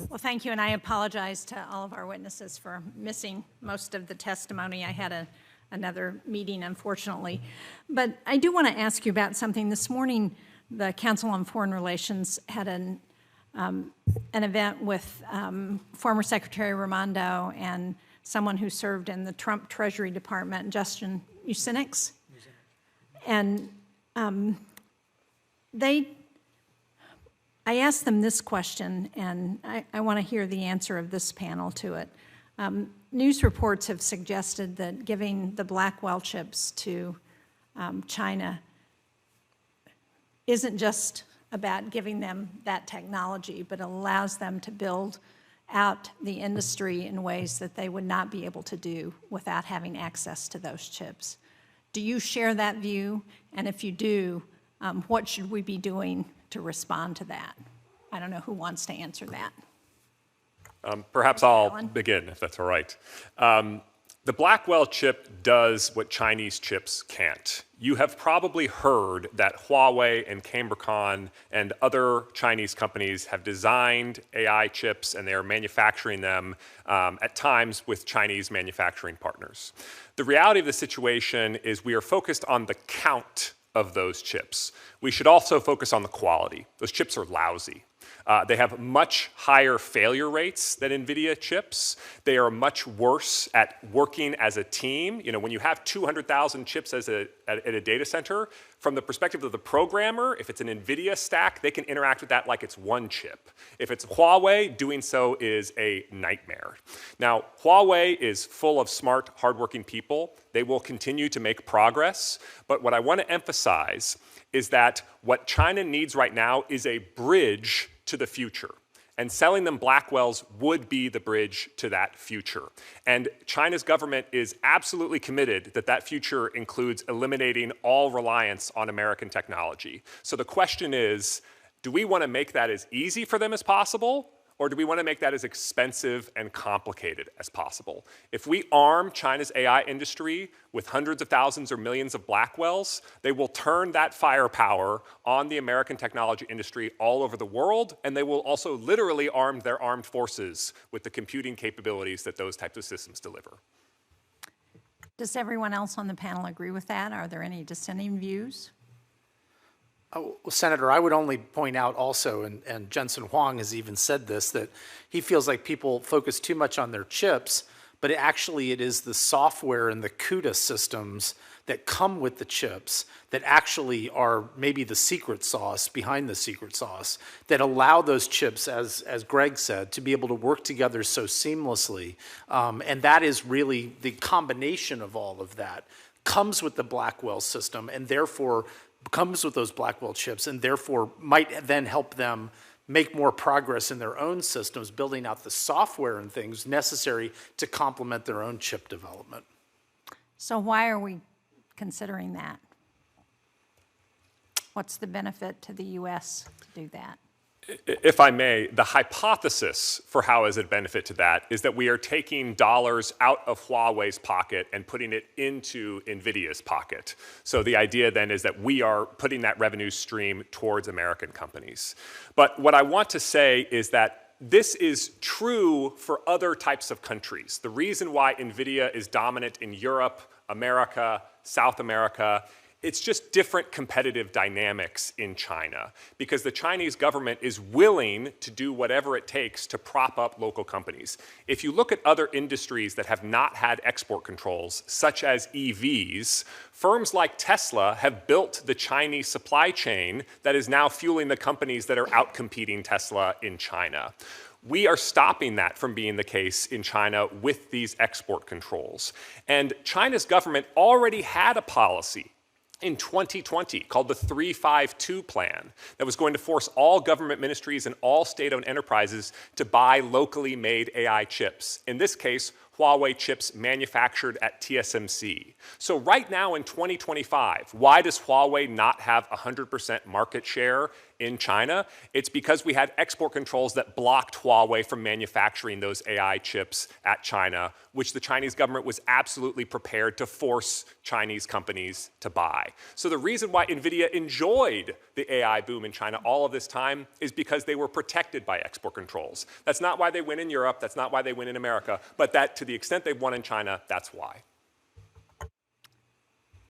Well, thank you, and I apologize to all of our witnesses for missing most of the testimony. I had another meeting, unfortunately. But I do want to ask you about something. This morning, the Council on Foreign Relations had an event with former Secretary Raimondo and someone who served in the Trump Treasury Department, Justin Mucinich. And I asked them this question, and I want to hear the answer of this panel to it. News reports have suggested that giving the Blackwell chips to China isn't just about giving them that technology, but allows them to build out the industry in ways that they would not be able to do without having access to those chips. Do you share that view? And if you do, what should we be doing to respond to that? I don't know who wants to answer that. Perhaps I'll begin, if that's all right. The Blackwell chip does what Chinese chips can't. You have probably heard that Huawei and Cambricon and other Chinese companies have designed AI chips, and they are manufacturing them at times with Chinese manufacturing partners. The reality of the situation is we are focused on the count of those chips. We should also focus on the quality. Those chips are lousy. They have much higher failure rates than NVIDIA chips. They are much worse at working as a team. You know, when you have 200,000 chips at a data center, from the perspective of the programmer, if it's an NVIDIA stack, they can interact with that like it's one chip. If it's Huawei, doing so is a nightmare. Now, Huawei is full of smart, hardworking people. They will continue to make progress. But what I want to emphasize is that what China needs right now is a bridge to the future. And selling them Blackwells would be the bridge to that future. And China's government is absolutely committed that that future includes eliminating all reliance on American technology. So the question is, do we want to make that as easy for them as possible? Or do we want to make that as expensive and complicated as possible? If we arm China's AI industry with hundreds of thousands or millions of Blackwells, they will turn that firepower on the American technology industry all over the world, and they will also literally arm their armed forces with the computing capabilities that those types of systems deliver. Does everyone else on the panel agree with that? Are there any dissenting views? Well, Senator, I would only point out also, and Jensen Huang has even said this, that he feels like people focus too much on their chips, but actually it is the software and the CUDA systems that come with the chips that actually are maybe the secret sauce behind the secret sauce that allow those chips, as Greg said, to be able to work together so seamlessly. And that is really the combination of all of that comes with the Blackwell system, and therefore comes with those Blackwell chips, and therefore might then help them make more progress in their own systems, building out the software and things necessary to complement their own chip development. So why are we considering that? What's the benefit to the U.S. to do that? If I may, the hypothesis for how is it a benefit to that is that we are taking dollars out of Huawei's pocket and putting it into NVIDIA's pocket. So the idea then is that we are putting that revenue stream towards American companies. But what I want to say is that this is true for other types of countries. The reason why NVIDIA is dominant in Europe, America, South America, it's just different competitive dynamics in China because the Chinese government is willing to do whatever it takes to prop up local companies. If you look at other industries that have not had export controls, such as EVs, firms like Tesla have built the Chinese supply chain that is now fueling the companies that are outcompeting Tesla in China. We are stopping that from being the case in China with these export controls. And China's government already had a policy in 2020 called the 352 plan that was going to force all government ministries and all state-owned enterprises to buy locally made AI chips. In this case, Huawei chips manufactured at TSMC. So right now in 2025, why does Huawei not have 100% market share in China, it's because we had export controls that blocked Huawei from manufacturing those AI chips at China, which the Chinese government was absolutely prepared to force Chinese companies to buy. So the reason why NVIDIA enjoyed the AI boom in China all of this time is because they were protected by export controls. That's not why they win in Europe, that's not why they win in America, but that to the extent they won in China, that's why.